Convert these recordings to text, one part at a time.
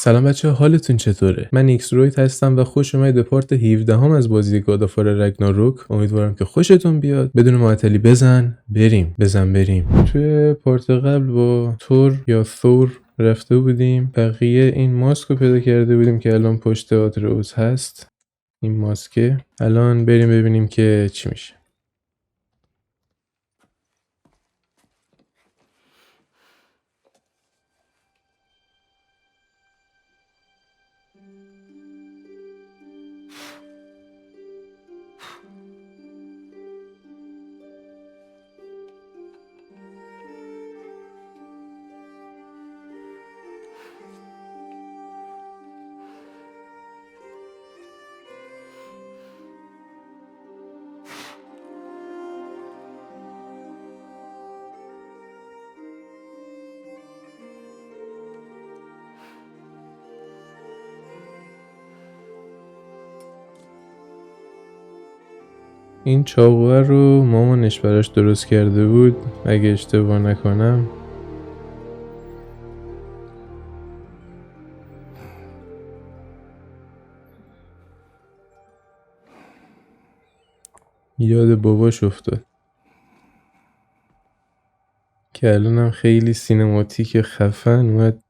سلام بچه ها، حالتون چطوره؟ من ایکس رویت هستم و خوش اومدید به پارت 17 هم از بازی گاد آف وار رگناروک. امیدوارم که خوشتون بیاد. بدون معطلی بزن بریم. توی پارت قبل با ثور رفته بودیم، بقیه این ماسک رو پیدا کرده بودیم که الان پشت آتروس هست. این ماسکه الان بریم ببینیم که چی میشه. این چاقوه رو مامانش براش درست کرده بود اگه اشتباه نکنم. یاد باباش افتاد که الانم خیلی سینماتیک خفن اومد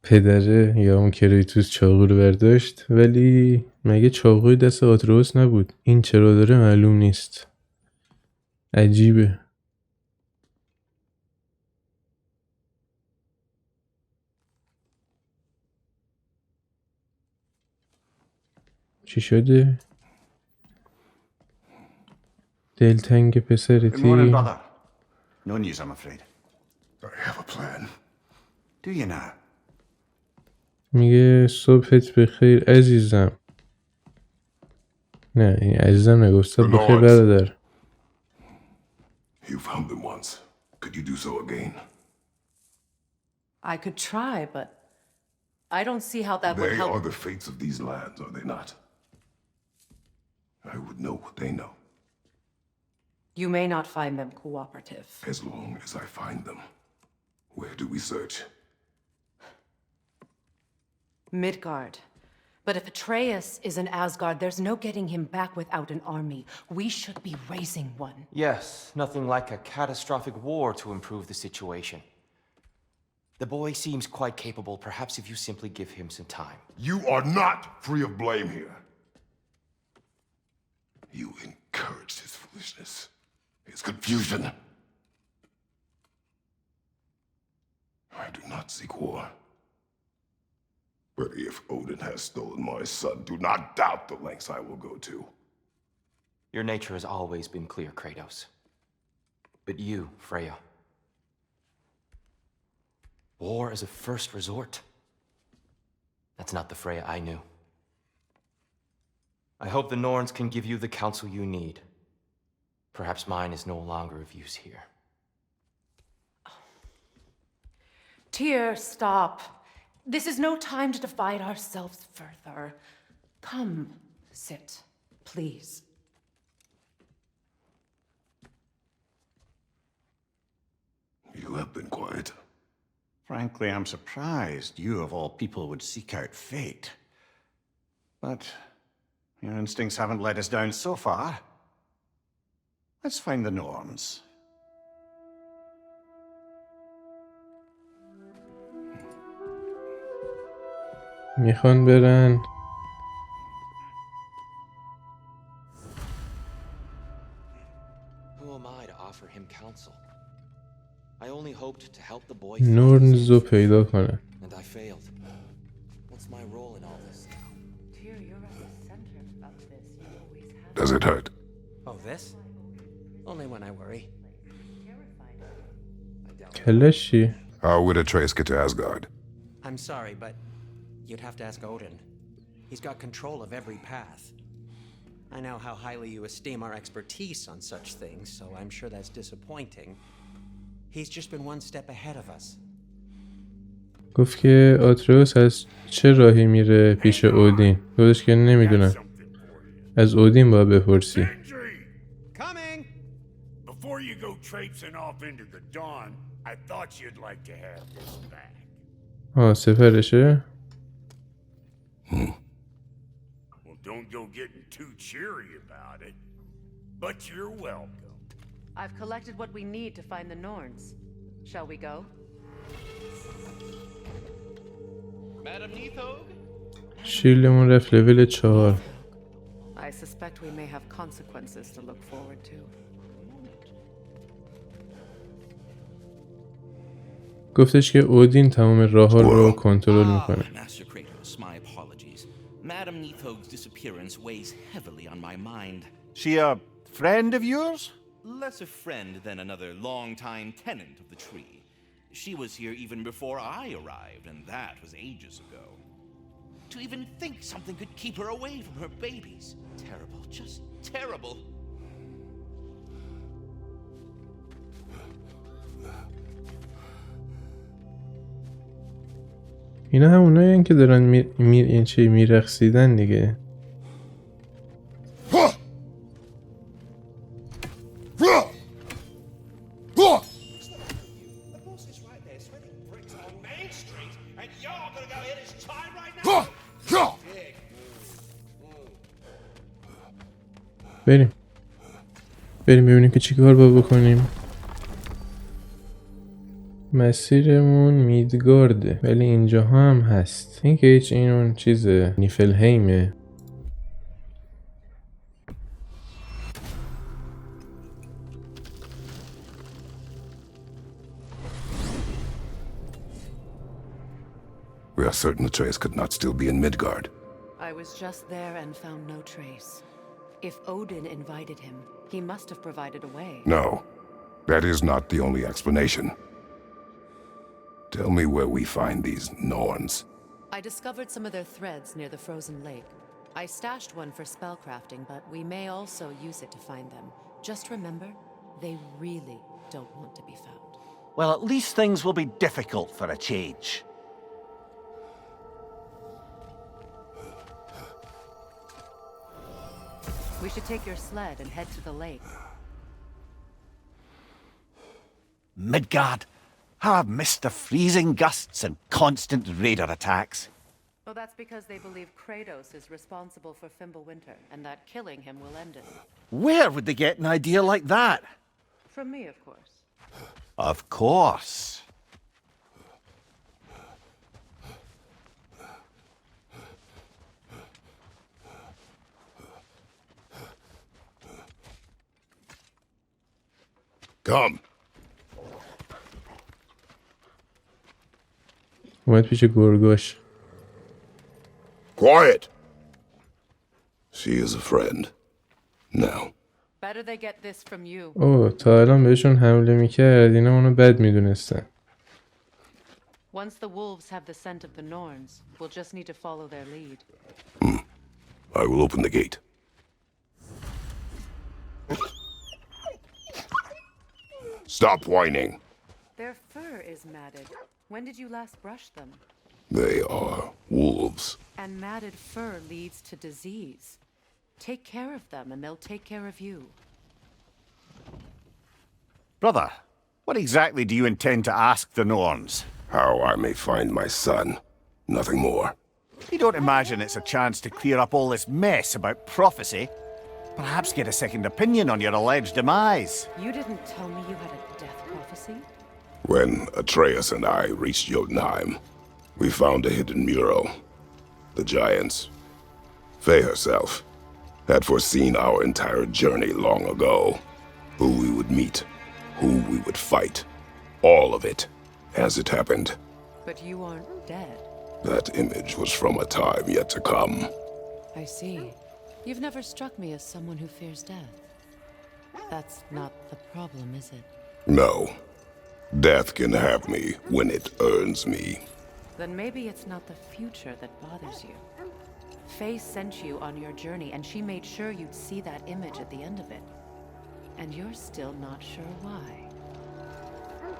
پدره یا اون کریتوس چاقو رو برداشت، ولی مگه چاقوی دست آتروس نبود؟ این چرا داره معلوم نیست. عجیبه. چی شده؟ دلتنگ پسرتی. Good morning, brother. No news, I'm afraid. I have a plan. Do you now? میگه صبحت بخیر عزیزم. نه این عزیزم نگفت. صبح بخیر برادر. You found them once. Could you do so again? I could try, but I don't see how that would They help. are the fates of these lands, are they not? I would know what they know. You may not find them cooperative. As long as I find them. Where do we search? Midgard. But if Atreus is in Asgard, there's no getting him back without an army. We should be raising one. Yes, nothing like a catastrophic war to improve the situation. The boy seems quite capable, perhaps if you simply give him some time. You are not free of blame here. You encouraged his foolishness, his confusion. I do not seek war. But if Odin has stolen my son, do not doubt the lengths I will go to. Your nature has always been clear, Kratos. But you, Freya. War is a first resort. That's not the Freya I knew. I hope the Norns can give you the counsel you need. Perhaps mine is no longer of use here. Tyr, stop. This is no time to divide ourselves further. Come, sit, please. You have been quiet. Frankly, I'm surprised you of all people would seek out fate. But your instincts haven't let us down so far. Let's find the Norns. میخوان برن. Who am I to offer him counsel? I only hoped to help the boy نورنز رو پیدا کنن. and I failed. What's my role in all this now? Tyr, you're at the center of this. You always have. Does it hurt? Oh, this? Only when I worry. کلش چی؟ How would Atreus get to Asgard? I'm sorry, but you'd have to ask Odin. He's got control of every path. I know how highly you esteem our expertise on such things, so I'm sure that's disappointing. He's just been one step ahead of us. گفت که آتروس از چه راهی میره پیش اودین. گفتش که نمیدونم. از اودین باید بپرسی. Coming! Before you go traipsing off into the dawn, I thought you'd like to have this back. سفرشه؟ Well, don't go getting too cheery about it. But you're welcome. I've collected what we need to find the Norns. Shall we go? Madam Neathog? شیلمون رفت لول 4. I suspect we may have consequences to look forward to. گفتش که اودین تمام راه ها رو کنترل میکنه. Master Kratos, my apologies. Madam Neathog's disappearance weighs heavily on my mind. She a friend of yours? Less a friend than another long-time tenant of the tree. She was here even before I arrived, and that was ages ago. To even think something could keep her away from her babies. Terrible, just terrible. اینا همونایی که دارن میرقصیدن دیگه. بریم ببینیم که چی کار باید بکنیم. مسیرمون میدگارده ولی اینجا هم هست. این که هیچ این اون چیزه نیفلهیمه. We are certain Atreus could not still be in Midgard. I was just there and found no trace. If Odin invited him, he must have provided a way. No, that is not the only explanation. Tell me where we find these Norns. I discovered some of their threads near the frozen lake. I stashed one for spellcrafting, but we may also use it to find them. Just remember, they really don't want to be found. Well, at least things will be difficult for a change. We should take your sled and head to the lake. Midgard. How I've missed the freezing gusts and constant raider attacks. Well, that's because they believe Kratos is responsible for Fimbulwinter, and that killing him will end it. Where would they get an idea like that? From me, of course. Of course. Come. اومد پیش گرگاش. Quiet. She is a friend. Now. Better they get this from you. اوه تا الان بهشون حمله میکرد اینا اونو بد میدونستن. Once the wolves have the scent of the Norns, we'll just need to follow their lead. I will open the gate. Stop whining. Their fur is matted. When did you last brush them? They are wolves. And matted fur leads to disease. Take care of them and they'll take care of you. Brother, what exactly do you intend to ask the Norns? How I may find my son. Nothing more. You don't imagine it's a chance to clear up all this mess about prophecy? Perhaps get a second opinion on your alleged demise. You didn't tell me you had a death prophecy? When Atreus and I reached Jotunheim, we found a hidden mural. The giants, Faye herself, had foreseen our entire journey long ago. Who we would meet, who we would fight. All of it, as it happened. But you aren't dead. That image was from a time yet to come. I see. You've never struck me as someone who fears death. That's not the problem, is it? No. Death can have me when it earns me. Then maybe it's not the future that bothers you. Faye sent you on your journey, and she made sure you'd see that image at the end of it. And you're still not sure why.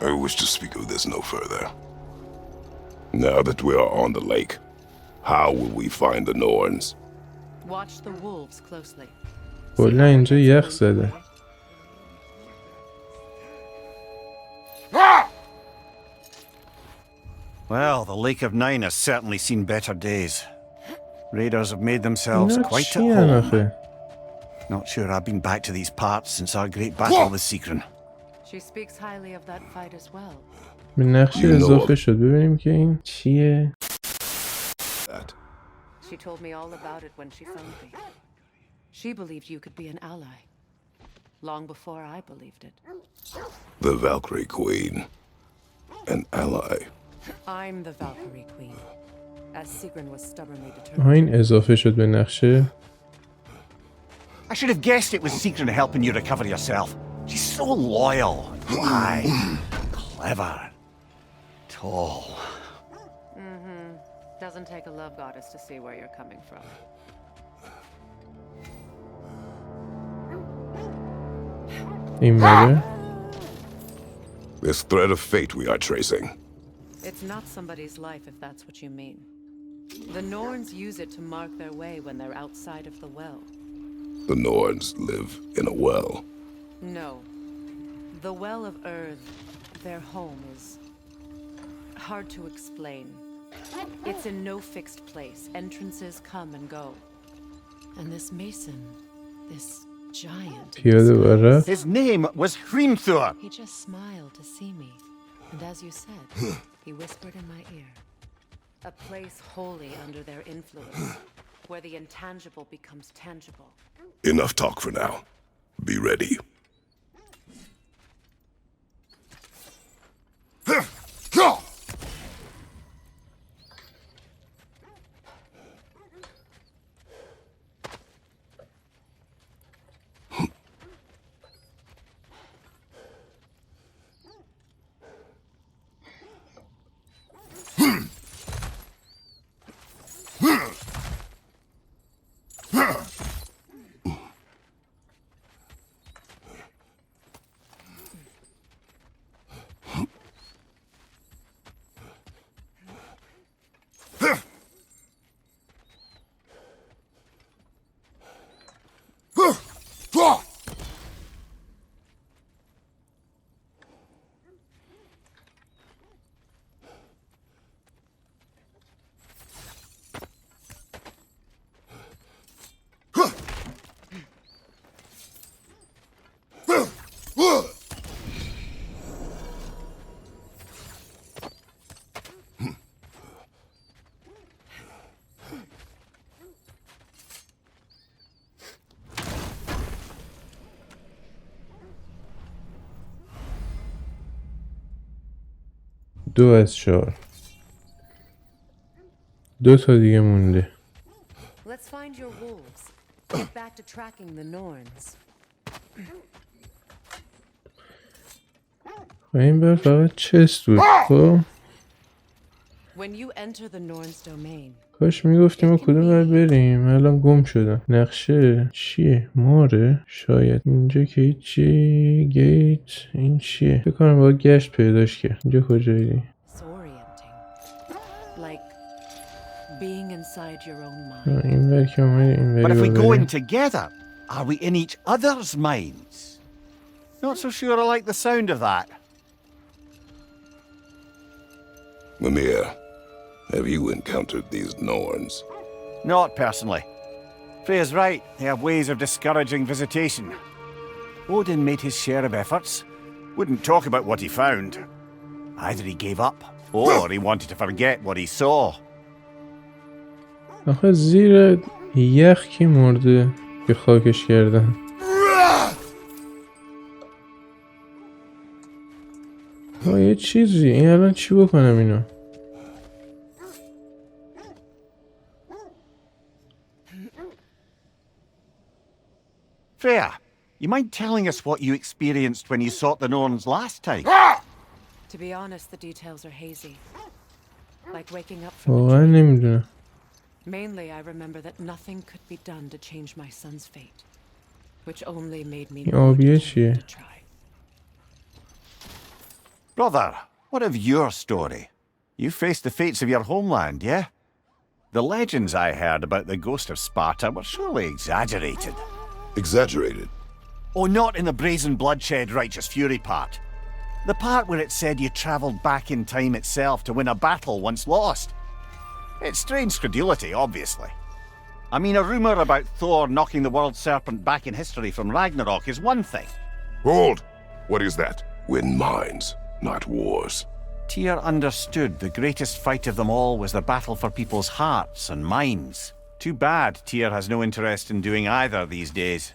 I wish to speak of this no further. Now that we are on the lake, how will we find the Norns? Watch the wolves closely. کلا اینجا یخ زده. Well, the Lake of Nine has certainly seen better days. Raiders have made themselves اینا quite چی at هن home. آخه؟ Not sure I've been back to these parts since our great battle with Seekren. She speaks highly of that fight as well. به نقشه اضافه شد. ببینیم که این چیه؟ She told me all about it when she found me. She believed you could be an ally. Long before I believed it. The Valkyrie Queen. An ally. I'm the Valkyrie Queen. As Seekren was stubbornly determined. این اضافه شد به نقشه. I should have guessed it was Seekren helping you recover yourself. She's so loyal, wise, clever, tall. Doesn't take a love goddess to see where you're coming from. این بره. This thread of fate we are tracing. It's not somebody's life if that's what you mean. The Norns use it to mark their way when they're outside of the well. The Norns live in a well. No. The Well of Earth, their home, is hard to explain. It's in no fixed place. Entrances come and go. And this mason, this giant, پیاده بره. His name was Hrimthur. he just smiled to see me. And as you said, he whispered in my ear. A place wholly under their influence, where the intangible becomes tangible. Enough talk for now. Be ready. دو از 4. 2 تا دیگه مونده. Let's find your wolves. Get back to tracking the Norns. این بر فقط چست بود. خب When you enter the Norns' domain, کاش میگفتیم ما کدوم بر بریم. الان گم شدم. نقشه چیه؟ ماره؟ شاید اینجا که هیچی. گیت این چیه؟ فکر کنم باید گشت پیداش کرد. اینجا کجایی؟ disorienting. Like being inside your own mind. این بر که اومده این But if we بری go با in بریم. together, are we in each other's minds? Not so sure I like the sound of that. Mimir, have you encountered these Norns? Not personally. Freya's right. They have ways of discouraging visitation. Odin made his share of efforts. Wouldn't talk about what he found. Either he gave up, or he wanted to forget what he saw. آخه زیر یخ کی مرده که خاکش کردن؟ یه چیزی این الان چی بکنم اینو؟ Freya, you mind telling us what you experienced when you sought the Norns last time? To be honest, the details are hazy. Like waking up from a واقعا dream. نمیدونم. Mainly, I remember that nothing could be done to change my son's fate, which only made me این more آبیه determined چیه؟ to try. Brother, what of your story? You faced the fates of your homeland, yeah? The legends I heard about the ghost of Sparta were surely exaggerated. Exaggerated. Oh, not in the brazen bloodshed righteous fury part. The part where it said you travelled back in time itself to win a battle once lost. It's strange credulity, obviously. I mean, a rumor about Thor knocking the world serpent back in history from Ragnarok is one thing. Hold! What is that? Win minds, not wars. Tyr understood the greatest fight of them all was the battle for people's hearts and minds. Too bad Tyr has no interest in doing either these days.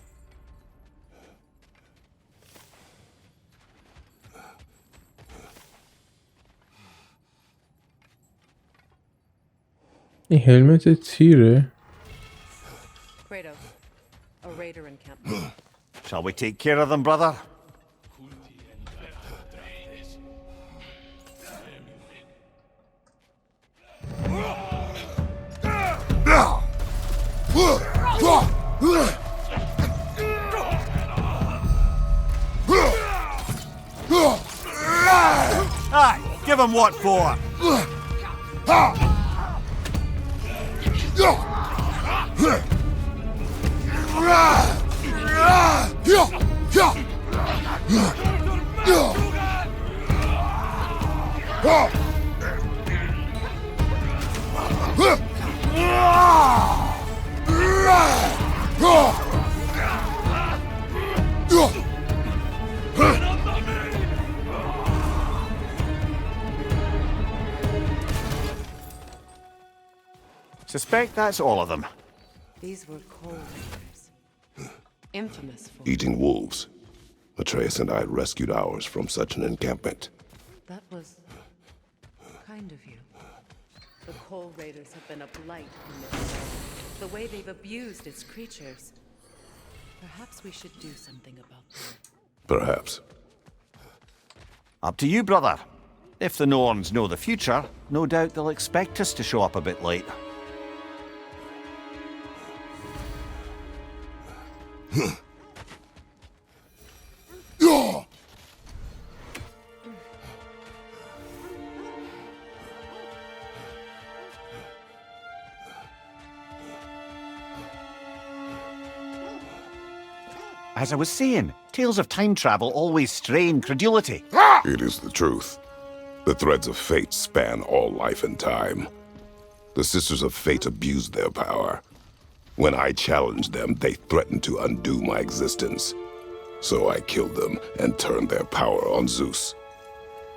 این هلمت تیره. Kratos, a raider encampment. Shall we take care of them, brother? Aye, give him what for. Suspect that's all of them. These were cold raiders. Infamous for... Eating wolves. Atreus and I rescued ours from such an encampment. That was... kind of you. The cold raiders have been a blight on this world. The way they've abused its creatures. Perhaps we should do something about them. Perhaps. Up to you, brother. If the Norns know the future, no doubt they'll expect us to show up a bit late. As I was saying, tales of time travel always strain credulity. It is the truth. The threads of fate span all life and time. The Sisters of Fate abused their power. When I challenged them, they threatened to undo my existence. So I killed them and turned their power on Zeus.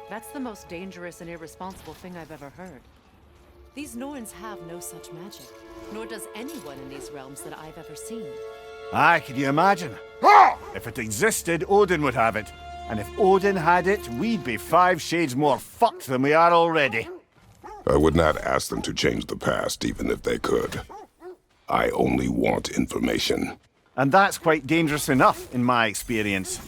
That's the most dangerous and irresponsible thing I've ever heard. These Norns have no such magic, nor does anyone in these realms that I've ever seen. Aye, can you imagine? If it existed, Odin would have it. And if Odin had it, we'd be 5 shades more fucked than we are already. I would not ask them to change the past, even if they could. I only want information. And that's quite dangerous enough, in my experience.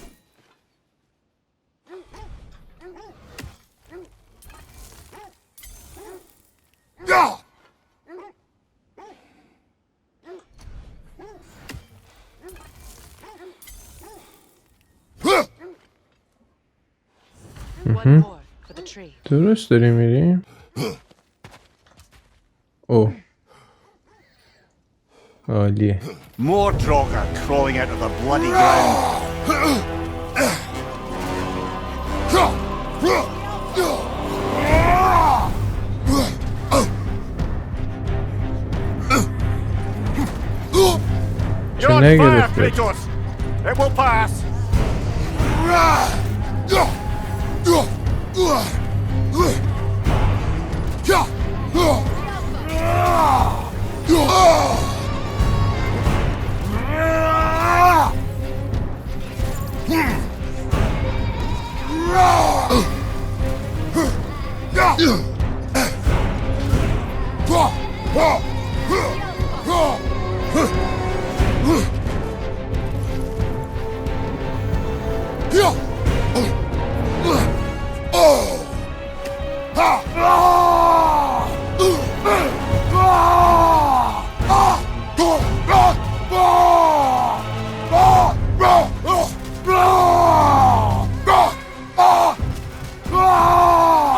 One more for the tree. درست داری میریم؟ اوه عالیه. More Draugr crawling out of the bloody ground. You're on fire, Kratos! It will pass!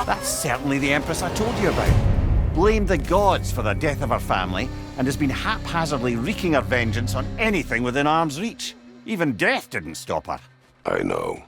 That's certainly the Empress I told you about. Blamed the gods for the death of her family and has been haphazardly wreaking her vengeance on anything within arm's reach. Even death didn't stop her. I know.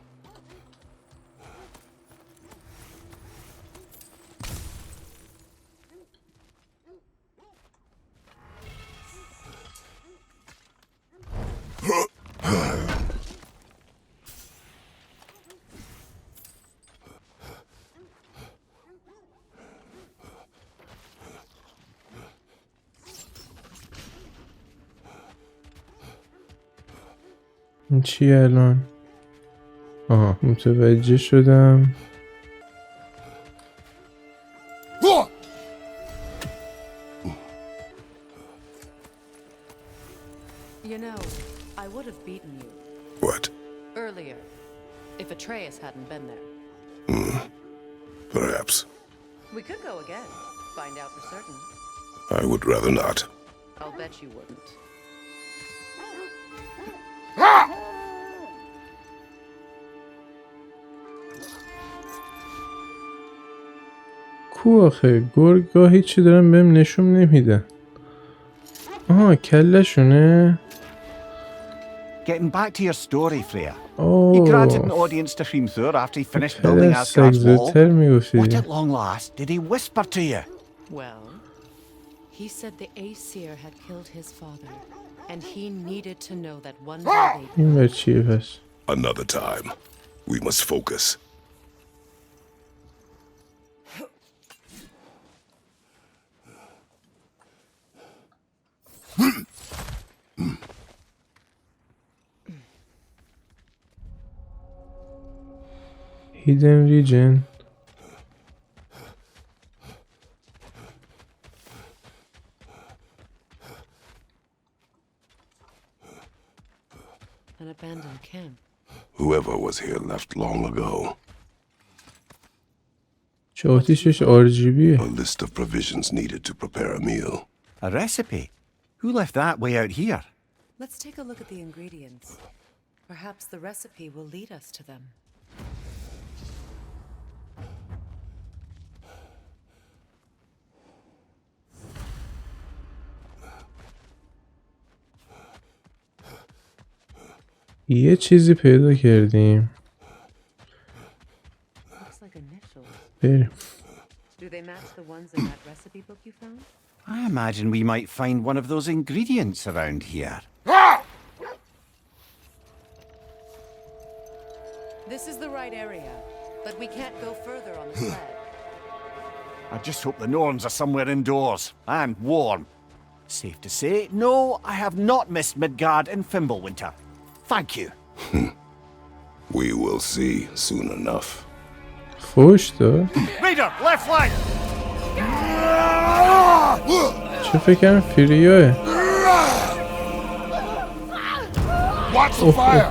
این چیه الان؟ آها متوجه شدم. You know, I would have beaten you What? earlier if Atreus hadn't been there. Perhaps. We could go again, find out for certain. I would rather not. I'll bet you wouldn't. کو آخه گرگا هیچی دارم بهم نشون نمیدن. آها کلشونه. Getting back to your story, Freya. You اوه granted an audience to Hrimthur after he finished پدر building Asgard's wall. سگزوتر What میگفتی. at long last did he whisper to you? Well, he said the Aesir had killed his father, and he needed to know that one day they... این بر چیه پس؟ Another time. We must focus. Hidden region. An abandoned camp. Whoever was here left long ago. چه آتیشش RGBه. A list of provisions needed to prepare a meal. A recipe? Who left that way out here? Let's take a look at the ingredients. Perhaps the recipe will lead us to them. یه چیزی پیدا کردیم. Looks like initials. بریم. Do they match the ones in that recipe book you found? I imagine we might find one of those ingredients around here. This is the right area, but we can't go further on the sled. I just hope the Norns are somewhere indoors and warm. Safe to say, no, I have not missed Midgard in Fimbulwinter. Thank you. We will see soon enough. فوش داد؟ Raider, left flank! چه فکرم فریوه؟ Watch the fire!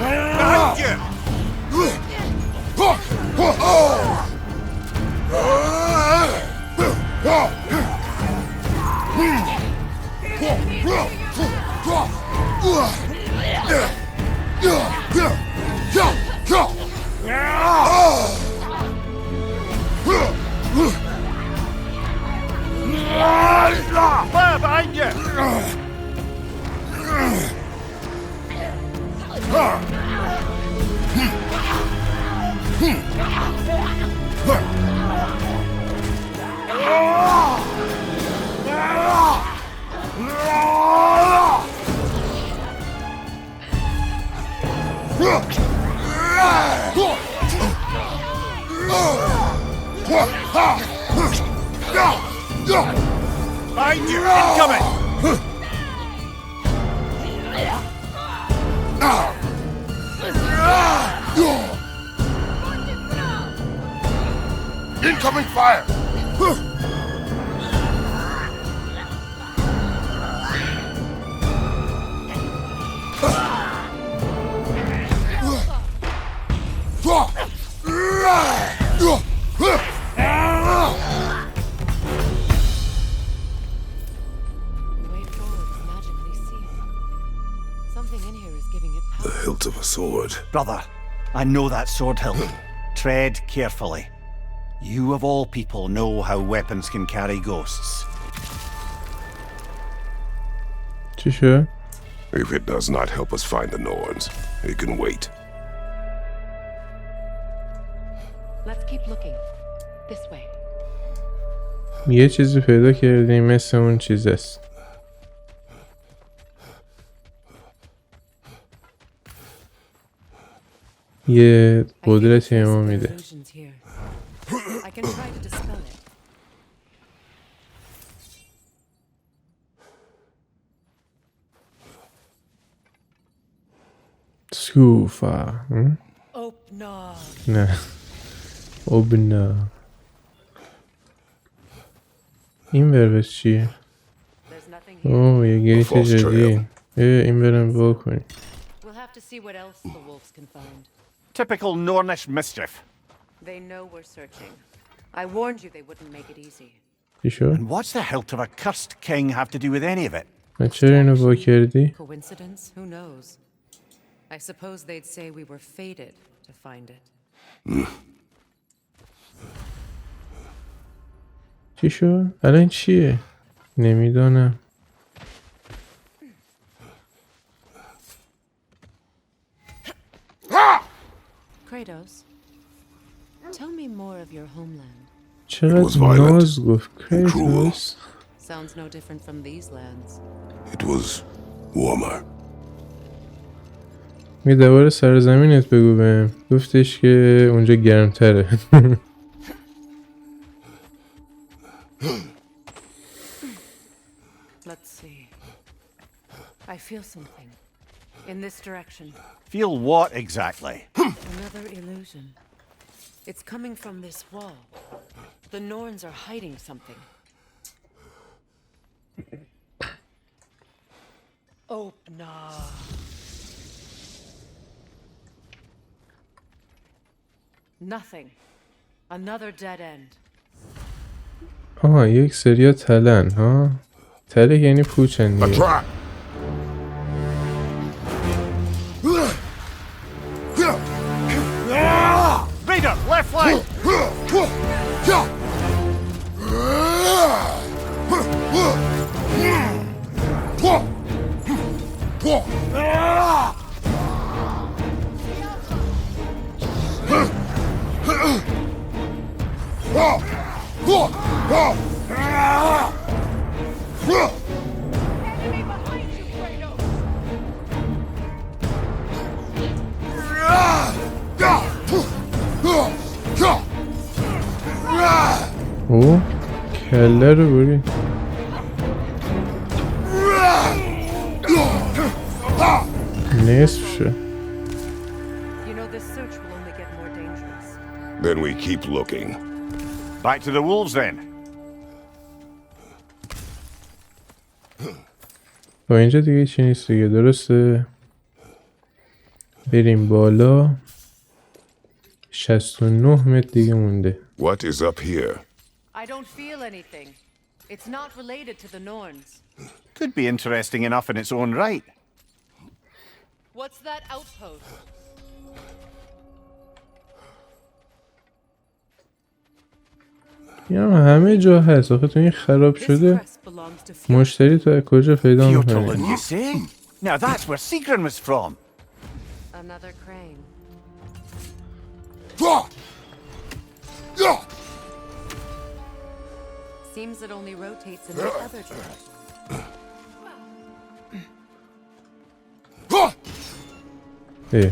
Behind you! Behind you! Fire behind you! Behind you! Incoming! Incoming fire! The hilt of a sword. Brother, I know that sword hilt. Tread carefully. You of all people know how weapons can carry ghosts. چی شد؟ If it does not help us find the Norns, it can wait. Keep looking. This way. یه چیزی پیدا کردیم مثل اون چیز است. یه قدرتی ما میده. I can try to dispel it. سکوفا. Open. نه. اوبنا. این بربس چیه؟ There's nothing here. اوه یه گیت جدید. این برم وا کنیم. We'll have to see what else the wolves can find. Typical Nornish mischief. They know we're searching. I warned you they wouldn't make it easy. چی شد؟ And what's the hilt of a cursed king have to do with any of it? من چرا اینو وا کردی؟ Coincidence? Who knows? I suppose they'd say we were fated to find it. چی شد؟ الان چیه؟ نمیدانم. Kratos, tell me more of your homeland. چقدر ناز گفت کریتوس. Sounds no different from these lands. It was warmer. می دوباره سرزمینت بگو بهم. گفتش که اونجا گرمتره. Let's see. I feel something. In this direction. Feel what exactly? Another illusion. It's coming from this wall. The Norns are hiding something. Open. Nothing. Another dead end. آها یک سریا تلن ها. تله یعنی پوچن A دیگه. trap! Raider, left flank! او کله رو بری. نصف شد. You know, this search will only get more dangerous. Then we keep looking. Back to the wolves then. با اینجا دیگه چی نیست دیگه درسته. بریم بالا. 69 متر دیگه مونده. What is up here? I don't feel anything. It's not related to the Norns. Could be interesting enough in its own right. What's that outpost? یا همه جا هست. آخه تو این خراب This شده. crest belongs to Fjord. مشتری تو از کجا پیدا Fjordland, میکنی؟ you say? Now that's where Sigrun was from. Another crane. Seems it only rotates in the other direction. اه.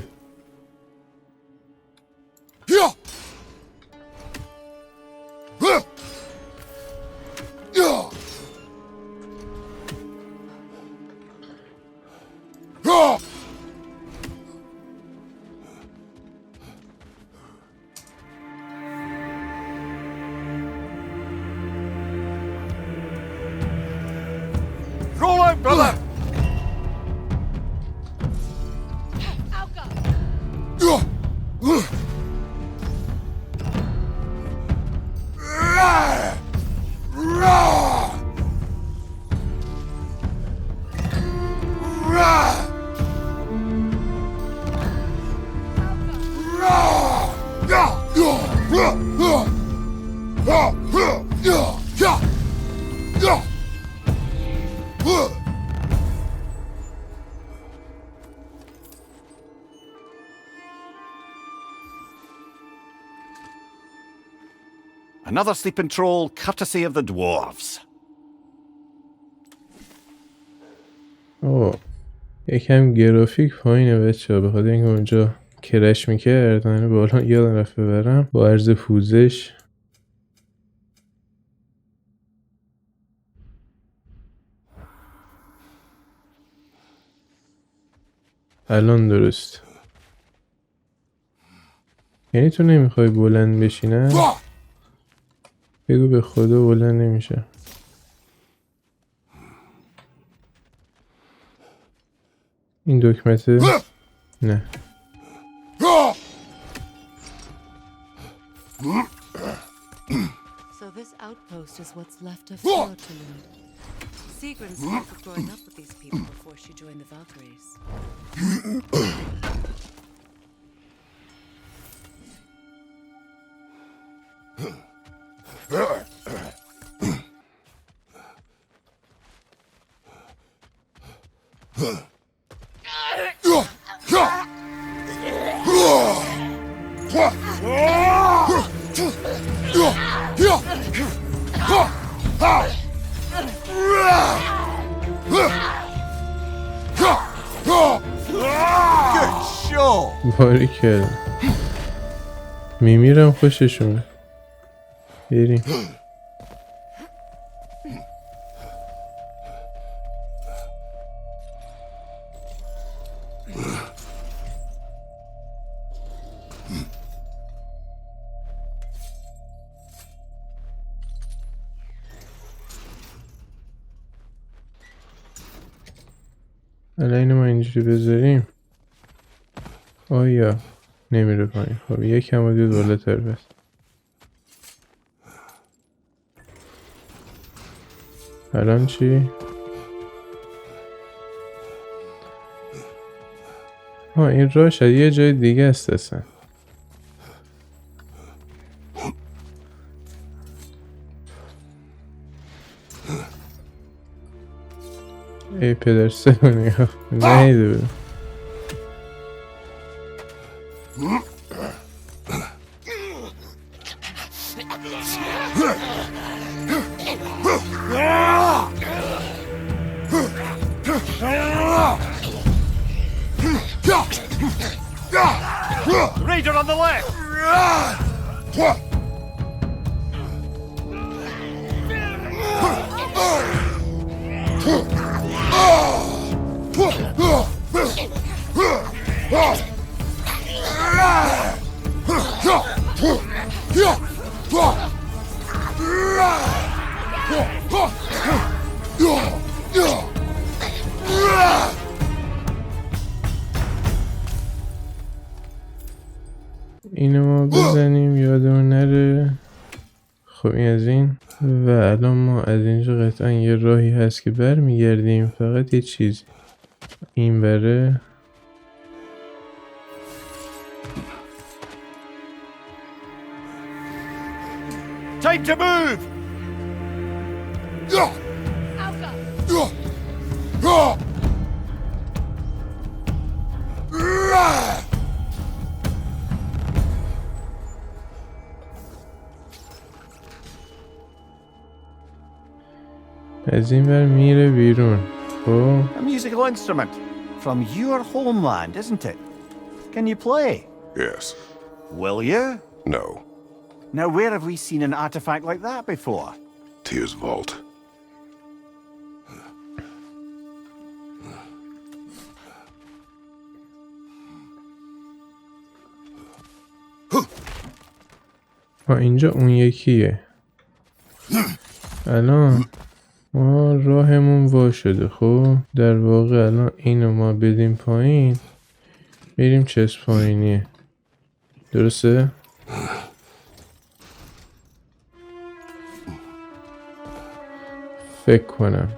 Roll out, brother! Another sleeping troll, courtesy of the dwarves. یکم گرافیک پایینه بچه ها، به خاطر اینکه اونجا کرش میکرد من بالا یادم رفت ببرم با عرض پوزش. الان درست. یعنی تو نمیخوای بلند بشی نه؟ بگو به خدا بلند نمیشه. این دکمته؟ نه. So this outpost is what's left of Fortune. Sigrun spoke of growing up with these people before she joined the Valkyries. باریکل میمیرم خوششون. بریم. الان اینو ما اینجوری بذاریم آیا نمیره پایین. خب یکم رو دید بالاتر بس. الان چی؟ این راه شاید یه جای دیگه است اصلا. ای پدر سمانی نهیده بودم. Raider on the left! اینو ما بزنیم یادمون نره. خب این از این و الان ما از اینجا قطعا یه راهی هست که برمیگردیم. فقط یه چیز این بره Time to move! از این بر میره بیرون. خب A musical instrument from your homeland, isn't it? Can you play? Yes. Will you? No. Now, where have we seen an artifact like that before? Tyr's vault. اینجا اون یکیه. الان ما راهمون وا شده. خب در واقع الان اینو ما بدیم پایین بریم چسب پایینیه. درسته؟ فکر کنم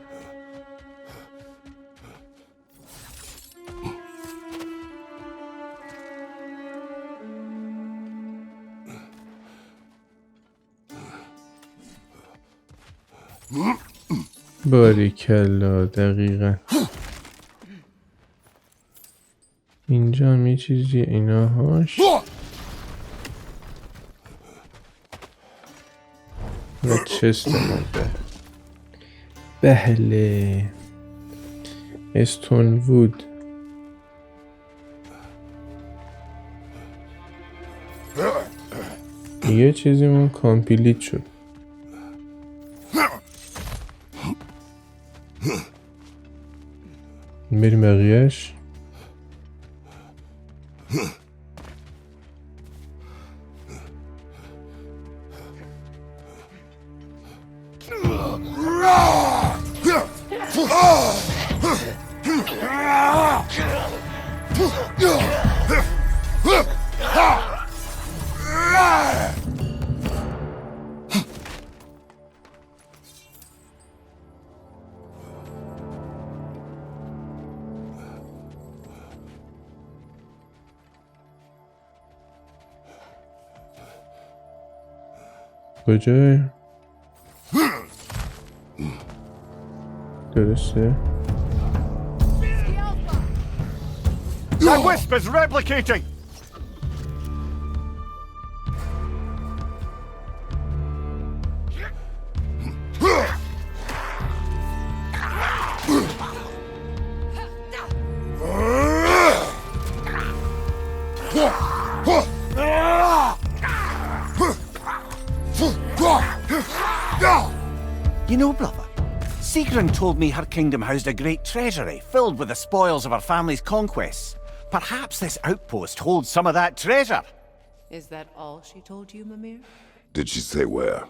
باریکلا دقیقا اینجا هم یه چیزی ایناهاش و چست مونده. بله استون وود. یه چیزیمون کامپلیت شد. بریم بقیهش. کجای؟ درسته؟ That wisp is replicating! You know, brother, Sigrun told me her kingdom housed a great treasury filled with the spoils of her family's conquests. Perhaps this outpost holds some of that treasure. Is that all she told you, Mimir? Did she say where?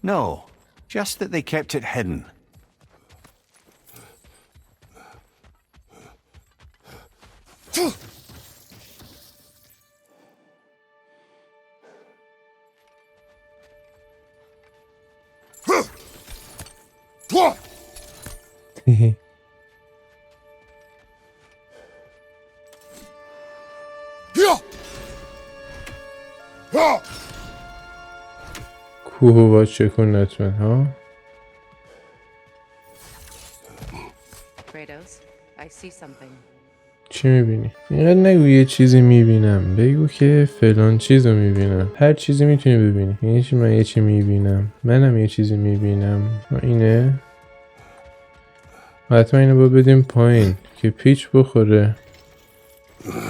No, just that they kept it hidden. کوه با چکون نتون ها. Kratos, I see something. چی میبینی؟ اینقدر نگو یه چیزی میبینم، بگو که فلان چیزو میبینم. هر چیزی میتونی ببینی. یعنی چی من یه چی میبینم؟ منم یه چیزی میبینم. اینه؟ حتما اینو با بدیم پایین که پیچ بخوره.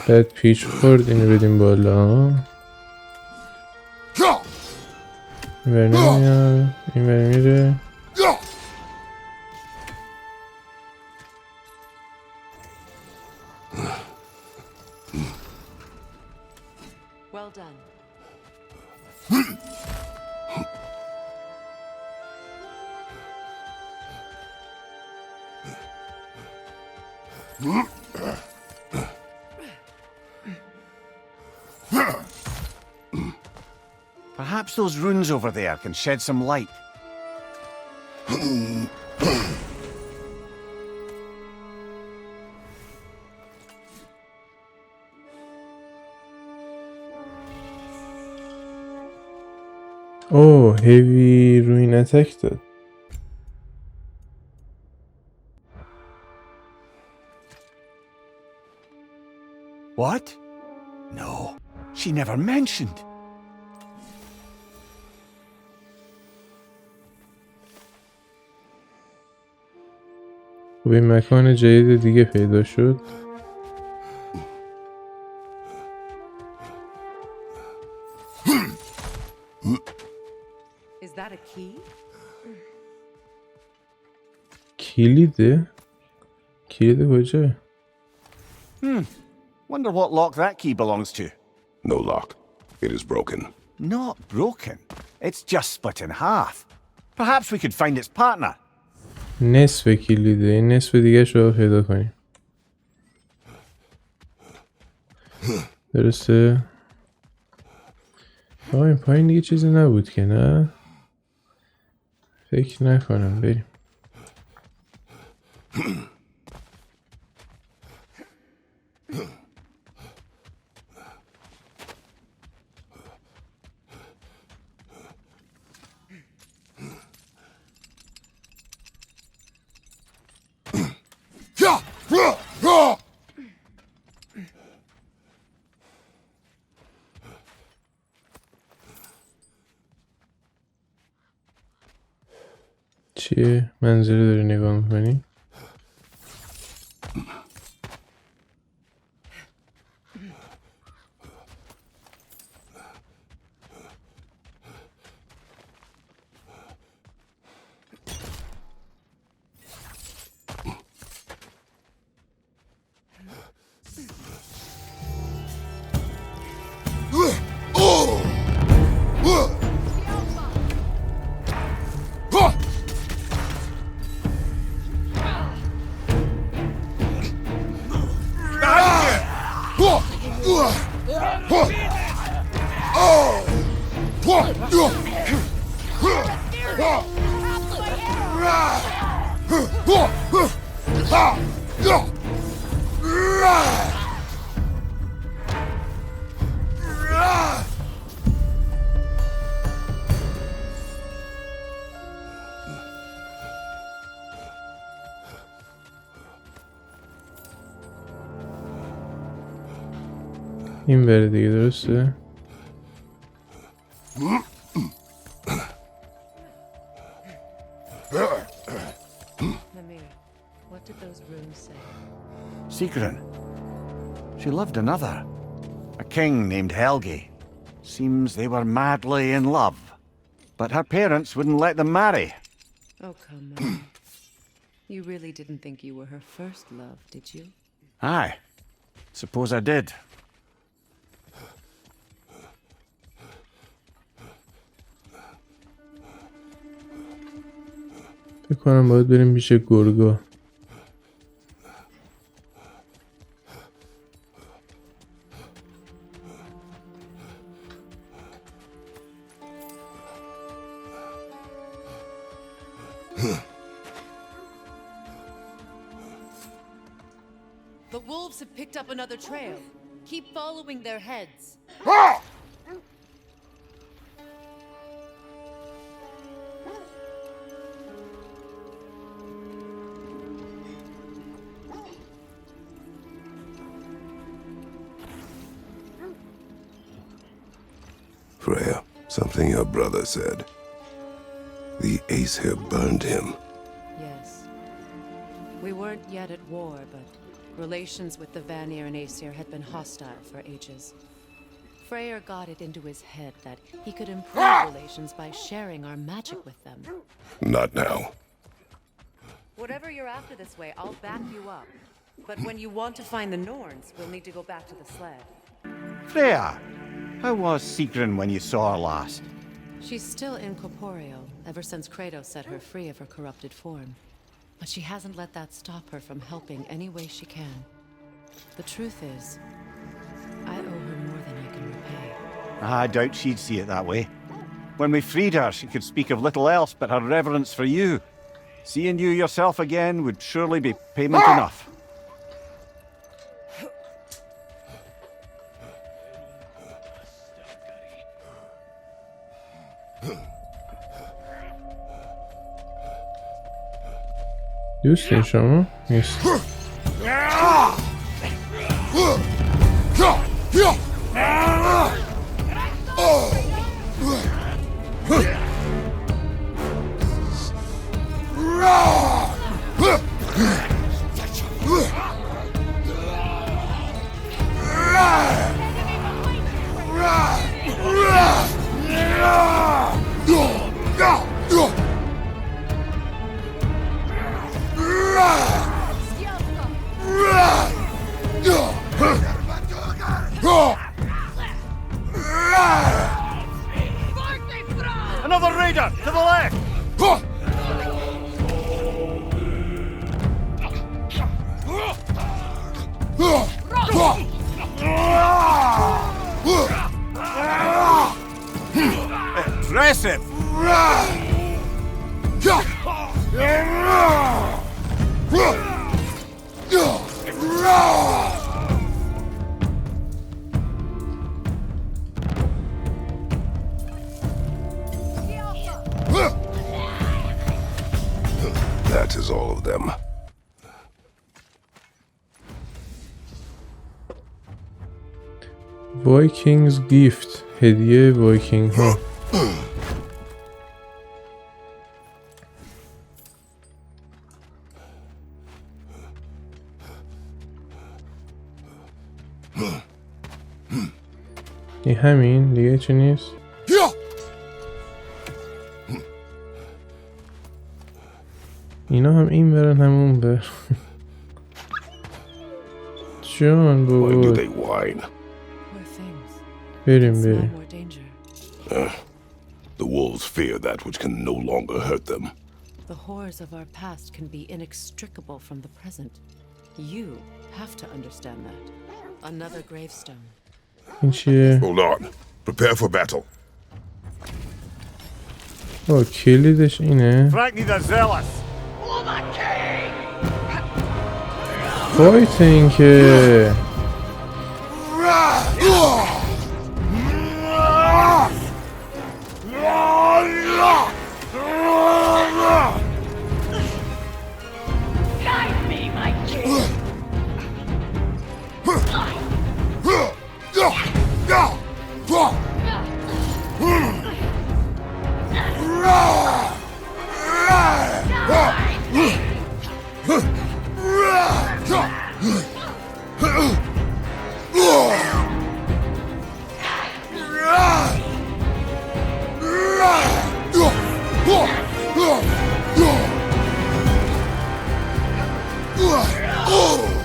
بعد پیچ خورد اینو بدیم بالا. این بر نمیاد، این بر میره. Well done. Perhaps those runes over there can shed some light. اوه هیوی روی اتک داد. What? No, she never mentioned. خب این مکان جدید دیگه پیدا شد. Is that a key? کلیده؟ کلید کجا؟ Wonder what lock that key belongs to. No lock. It is broken. Not broken. It's just split in half. Perhaps we could find its partner. نصف کلیده. این نصف دیگه شو پیدا کنیم. درسته؟ آه این پایین دیگه چیزی نبود که نه؟ فکر نکنم بریم. چیه؟ منظره داری نگاه میکنی؟ این بره دیگه، درسته؟ Mimir, what did those runes say? Sigrun. She loved another. A king named Helgi. Seems they were madly in love. But her parents wouldn't let them marry. Oh, come on. You really didn't think you were her first love, did you? Aye. Suppose I did. فکر کنم باید بریم پیش گرگا. The wolves have picked up another trail. Keep following their heads. Freya, something your brother said. The ace here burned him. Yes. We weren't yet at war, but relations with the Vanir and Aesir had been hostile for ages. Freyr got it into his head that he could improve relations by sharing our magic with them. Not now. Whatever you're after this way, I'll back you up. But when you want to find the Norns, we'll need to go back to the sled. Freya, how was Sigrun when you saw her last? She's still incorporeal, ever since Kratos set her free of her corrupted form. But she hasn't let that stop her from helping any way she can. The truth is, I owe her more than I can repay. I doubt she'd see it that way. When we freed her, she could speak of little else but her reverence for you. Seeing you yourself again would surely be payment enough. دوستین شما؟ نیست. Another raider! To the left! Impressive! That is all of them. وایکینگز گیفت، هدیه وایکینگ ها. این همین دیگه چی نیست؟ اینا هم این برن همون بر. جان Why do بود. they whine? Poor things. بریم Smell بریم. more danger. The wolves fear that which can no longer hurt them. The horrors of our past can be inextricable from the present. You have to understand that. Another gravestone. این چیه؟ Hold on. Prepare for battle. کلیدش اینه. Frankly, the zealous. فایت این که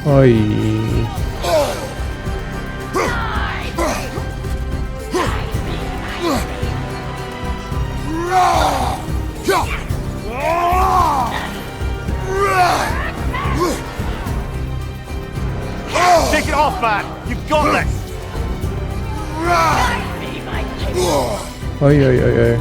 آی Take it off, man. You've got this. آی آی آی آی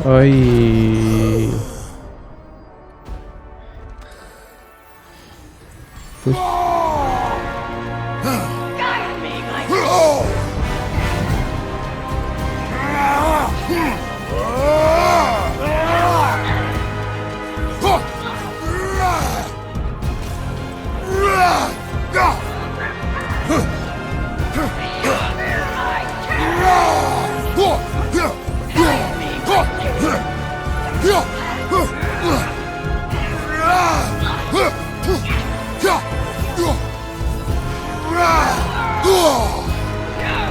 آی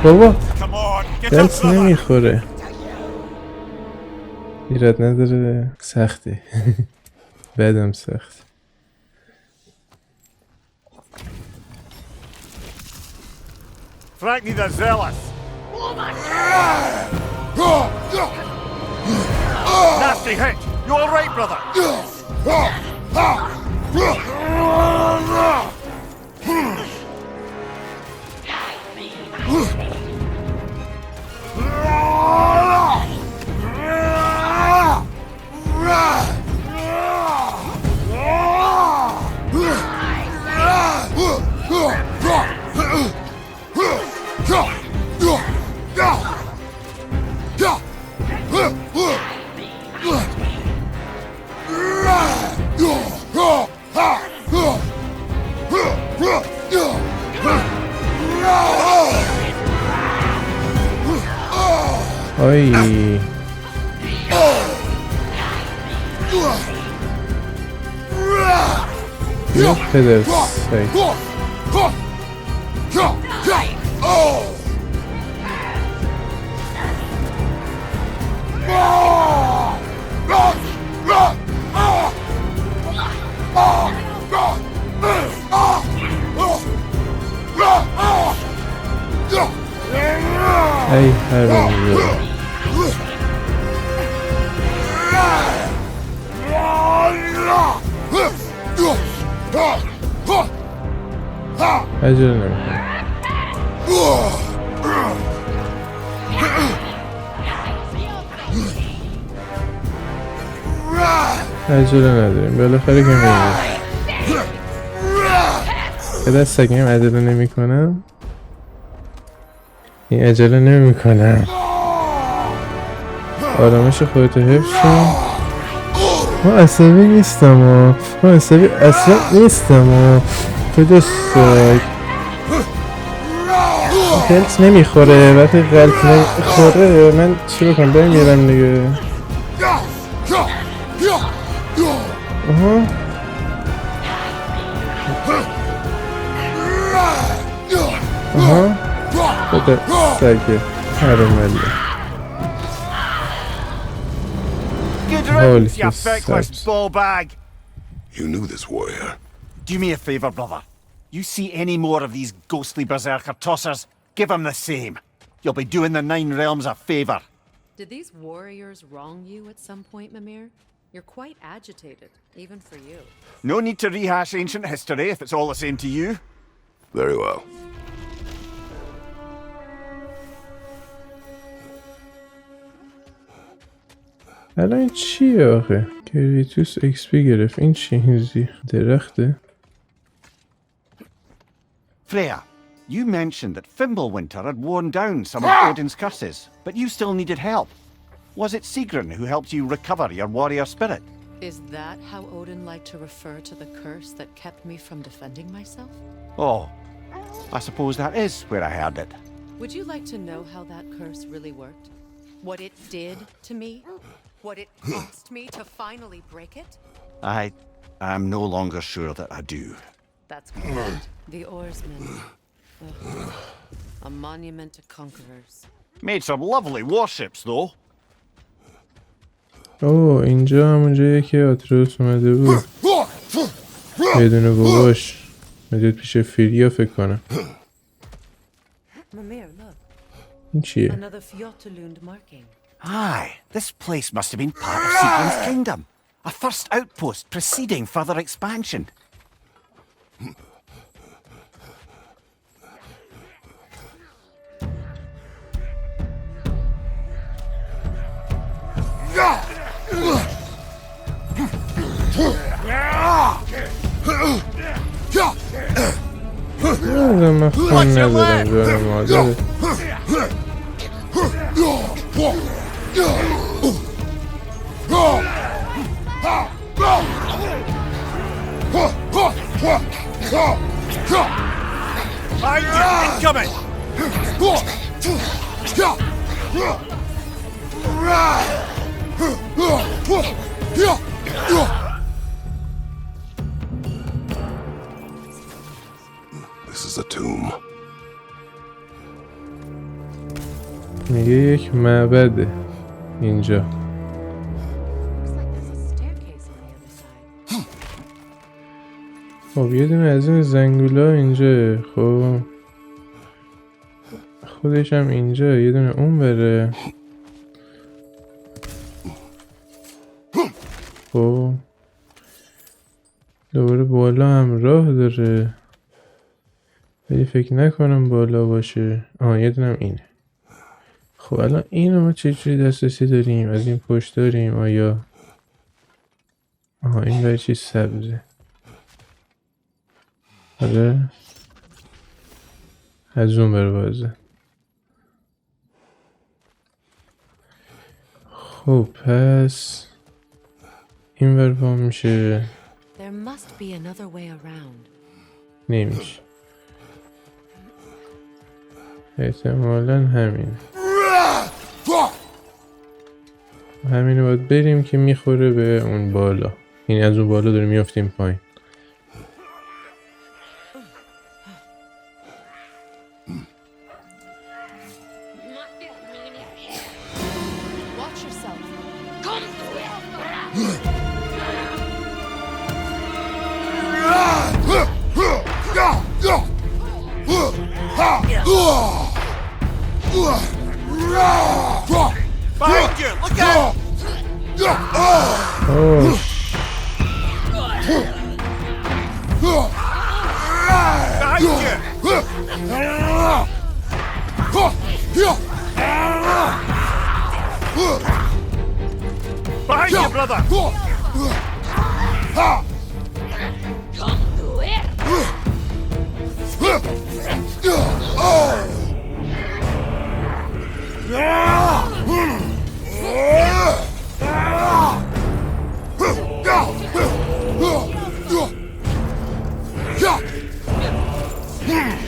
بابا Come on, get up, دست brother. نمیخوره ایراد نداره سخته بدم سخت Frankly, the zealous. Nasty hit. You all right, brother? آی بیا پدر سگ ای حرام عجله نمیکنم عجله نداریم بالاخره که میگیم به دست سگیم عجله نمی کنم. این عجله نمی کنم. آرامش خودتو حفظ کن. ما عصبی نیستم ما عصبی اصلا نیستم خدا سگ. قلط نمیخوره وقتی قلط نمیخوره من چی بکنم بمیرم دیگه. آها آها خدا سگه هرماله. Good riddance, you feckless ball bag! You knew this warrior. Do me a favour, brother. You see any more of these ghostly berserker tossers, give them the same. You'll be doing the Nine Realms a favour. Did these warriors wrong you at some point, Mimir? You're quite agitated, even for you. No need to rehash ancient history if it's all the same to you. Very well. الان این چیه آخه؟ کریتوس XP گرفت. این چی؟ این درخته؟ Freya, you mentioned that Fimbulwinter had worn down some of Odin's curses, but you still needed help. Was it Sigrun who helped you recover your warrior spirit? Is that how Odin liked to refer to the curse that kept me from defending myself? Oh, I suppose that is where I heard it. Would you like to know how that curse really worked? What it did to me? What it cost me to finally break it? I'm no longer sure that I do. That's correct. The oarsmen. A monument to conquerors. Made some lovely warships, though. اوه اینجا همونجاییه که آتروس اومده بود بدون باباش مدید پیش فیریا فکر کنم. Mimir, look. این چیه؟ Another Fjotalund marking. Aye, this place must have been part of Sigrun's kingdom. A first outpost preceding further expansion. من خون ندارم جان مادر. Incoming! This is a tomb. میگه یک معبده اینجا. Looks like there's a staircase on the other side. خب یه دونه از این زنگوله اینجا. خب خودش هم اینجا یه دونه اون بره. خب دوباره بالا هم راه داره ولی فکر نکنم بالا باشه. یه دونه هم اینه. خب الان اینو ما چجوری دسترسی داریم؟ از این پشت داریم آیا؟ این برای چی سبزه؟ آره از اون بر بازه. خب پس این بر با میشه. There must be another way around. نمیشه احتمالاً همینه باید بریم که میخوره به اون بالا. این از اون بالا داریم میافتیم پایین. Watch yourself. Behind you! Look out! اوه Behind you! Behind you, brother! Sad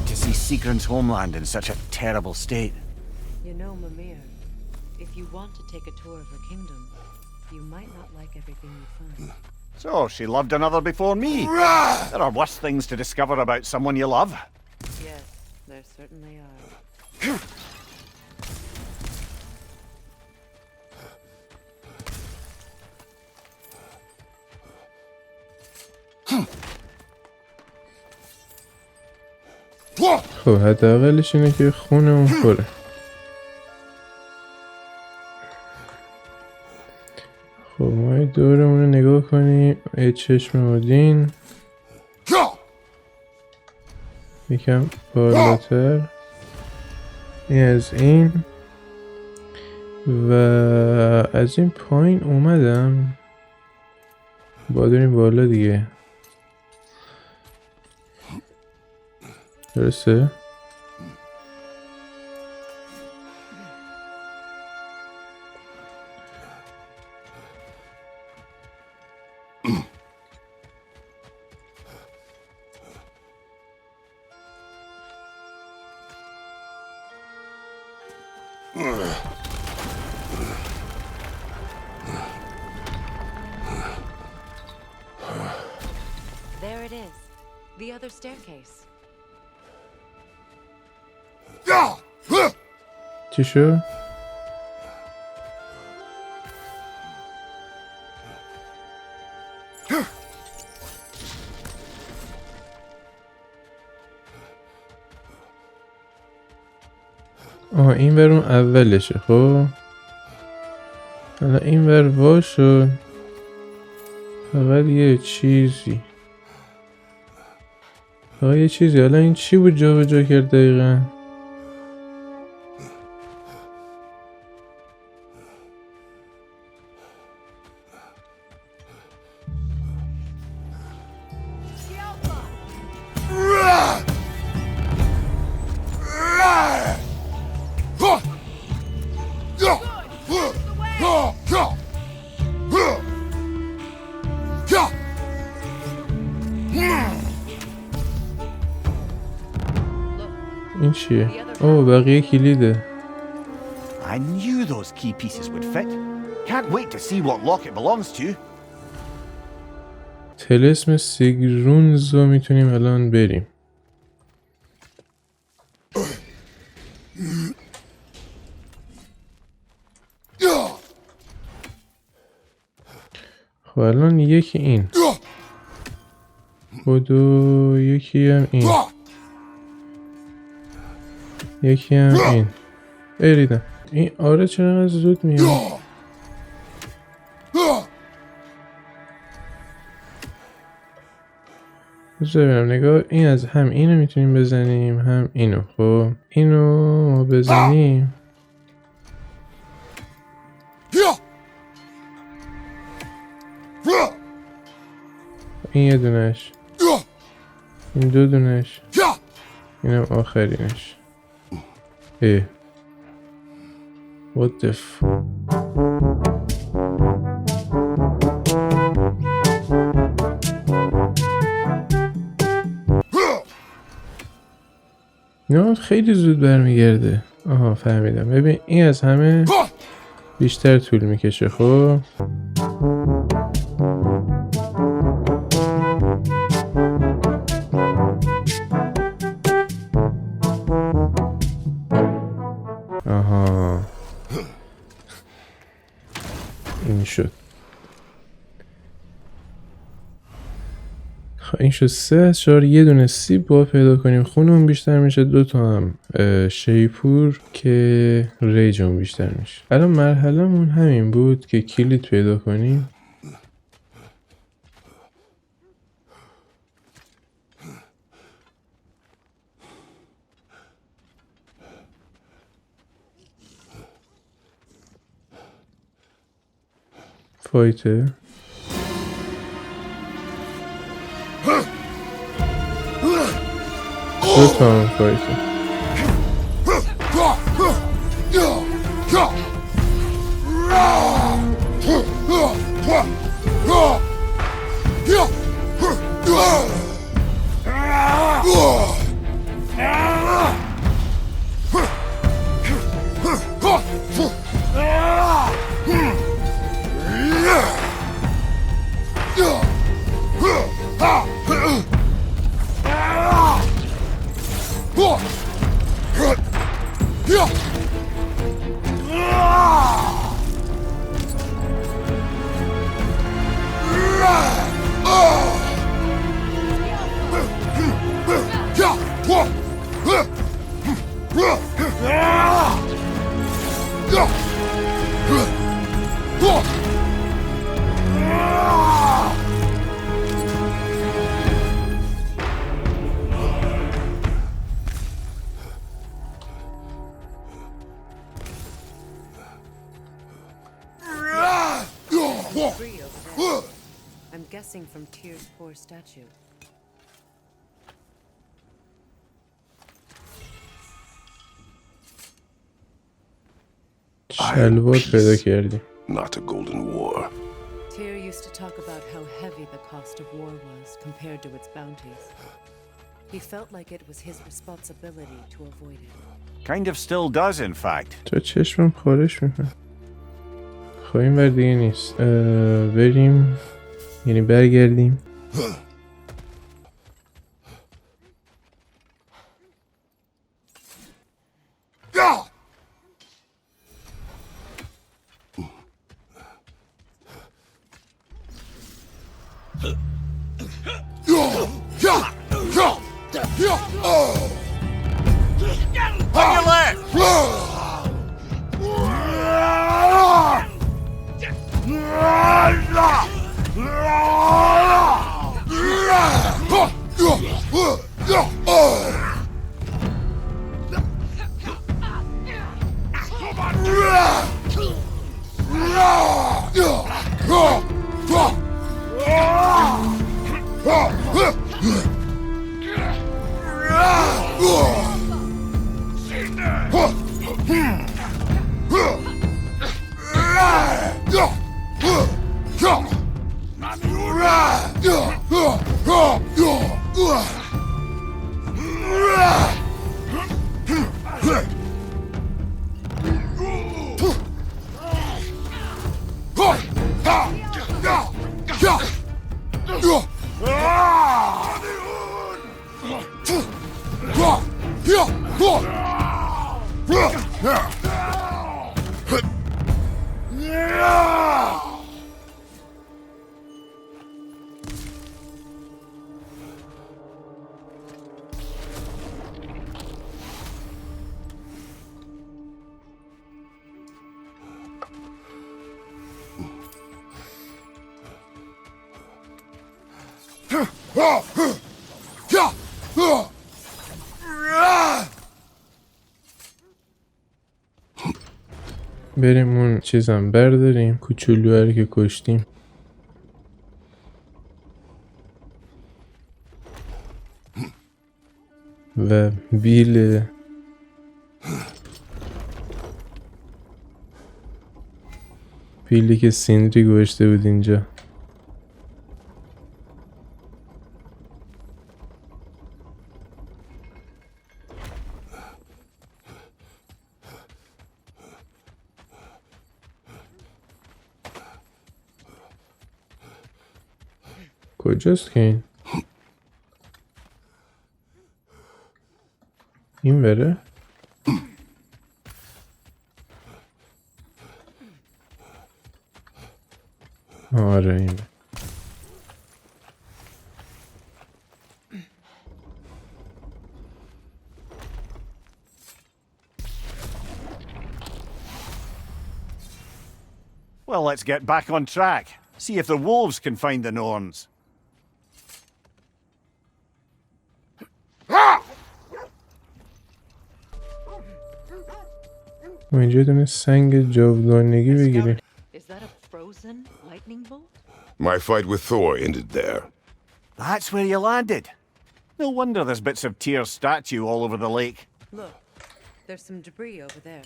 to see Sigrun's homeland in such a terrible state. You know, Mimir, if you want to take a tour of her kingdom, you might not like everything you find. So, she loved another before me. There are worse things to discover about someone you love. Yes, there certainly are. خب حداقلش اینه که خونمون پره. خب ما یه دورمون رو نگاه کنیم. یه چشم اودین یکم بالاتر، این از این و از این پایین اومدم با داریم بالا دیگه. درسته؟ There it is, the other staircase. چی شد؟ آه این ور اون اولشه. خب حالا این ور وا شد، فقط یه چیزی حالا این چی بود جا به جا کرد دقیقا؟ این چیه؟ اوه بقیه کلیده. I knew those key pieces would fit. Can't wait to see what lock it belongs to. طلسم سیگرونز رو میتونیم الان بریم. خب الان یکی این بدو، یکی هم این، یکی هم این. بریدم این. آره چرا زود میاد؟ بذارم نگاه. این از هم اینو میتونیم بزنیم هم اینو. خب اینو ما بزنیم این یه دونش، این دو دونش، اینم آخرینش. What the f... نه خیلی زود برمیگرده. آها فهمیدم. ببین این از همه بیشتر طول میکشه. خب آها این شد. خب این شد 3 از 4. یه دونه سیب با پیدا کنیم خونمون بیشتر میشه. 2 تا هم شیپور که ریجمون بیشتر میشه. الان مرحله‌مون همین بود که کلید پیدا کنیم. فایته دو تا هم فایته. I'm guessing from Tyr's poor statue. شلوار پیدا کردیم. Not a golden war. Tyr used to talk about how heavy the cost of war was compared to its bounties. He felt like it was his responsibility to avoid it. Kind of still does, in fact. تا چشمم خارش میکنه. خب این ور دیگه نیست. بریم، یعنی برگردیم. On your left! بریم اون چیزم برداریم، کوچولوه رو که کشتیم. و بیلی که سیندری گوشته بود اینجا. کجاست که این بره؟ آره این بره. Well, let's get back on track. See if the wolves can find the Norns. ما اینجا دونه سنگ جاودانگی بگیریم. Is that a frozen lightning bolt? My fight with Thor ended there. That's where you landed. No wonder there's bits of Tyr's statue all over the lake. Look, there's some debris over there.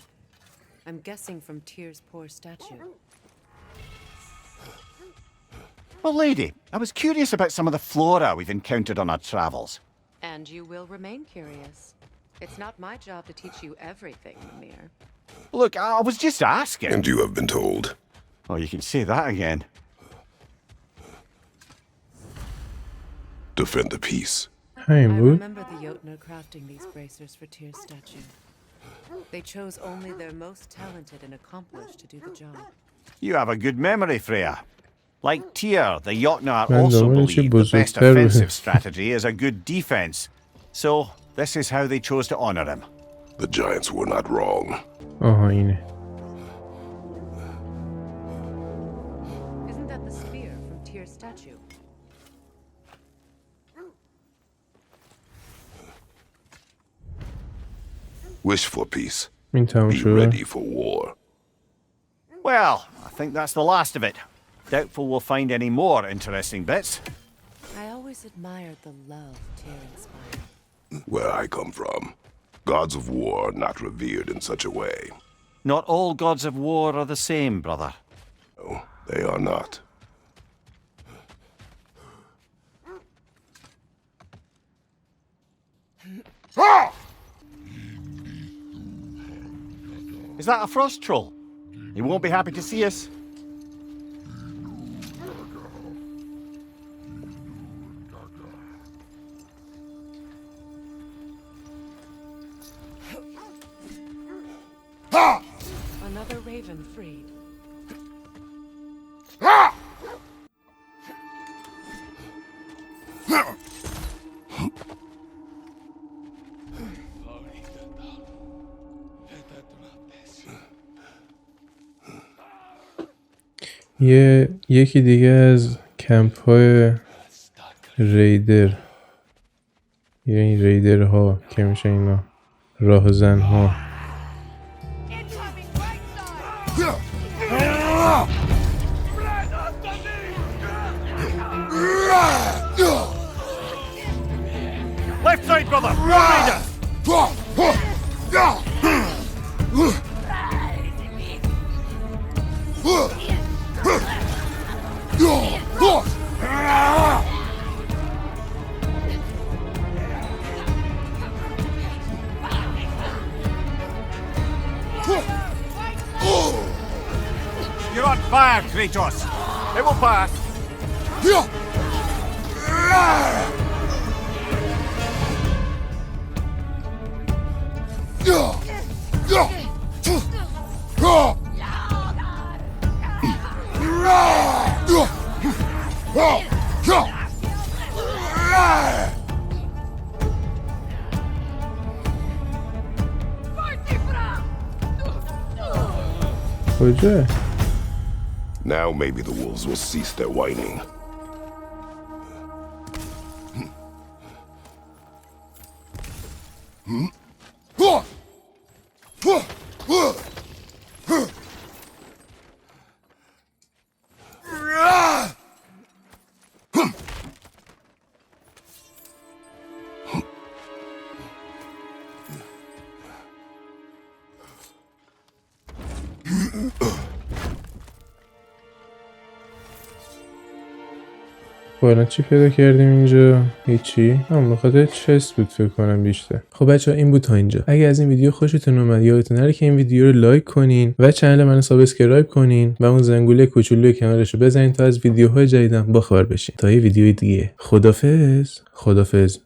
I'm guessing from Tyr's poor statue. Well, lady, I was curious about some of the flora we've encountered on our travels. And you will remain curious. It's not my job to teach you everything, Mimir. Look, I was just asking. And you have been told. Oh, you can say that again. Defend the peace. همین I بود. remember the Jotner crafting these bracers for Tyr's statue. They chose only their most talented and accomplished to do the job. You have a good memory, Freya. Like Tyr, the Jotnar Man, also don't believe the best buzuklar offensive strategy is a good defense. So, this is how they chose to honor him. The giants were not wrong. آها اینه. Isn't that the spear from Tyr's statue? Wish for peace. این تموم Be شد. ready for war. Well, I think that's the last of it. Doubtful we'll find any more interesting bits. I always admired the love Tyr inspired. Where I come from, gods of war are not revered in such a way. Not all gods of war are the same, brother. No, they are not. Is that a frost troll? He won't be happy to see us. Another raven freed. یکی دیگه از کمپ های ریدر، یا این ریدر ها که میشه اینا راهزن ها. Left side, brother! Rider! You're on fire, Kratos! It will pass! کجا؟ Now maybe the wolves will cease their whining. بالا چی پیدا کردیم اینجا؟ هیچی؟ هم بخاطر چست بود فکر کنم بیشتر. خب بچه‌ها این بود تا اینجا. اگه از این ویدیو خوشتون اومد یادتون نره که این ویدیو رو لایک کنین و کانال منو سابسکرایب کنین و اون زنگوله کوچولوی کنارش رو بزنین تا از ویدیوهای جدیدم باخبر بشین. تا یه ویدیوی دیگه. خدافظ.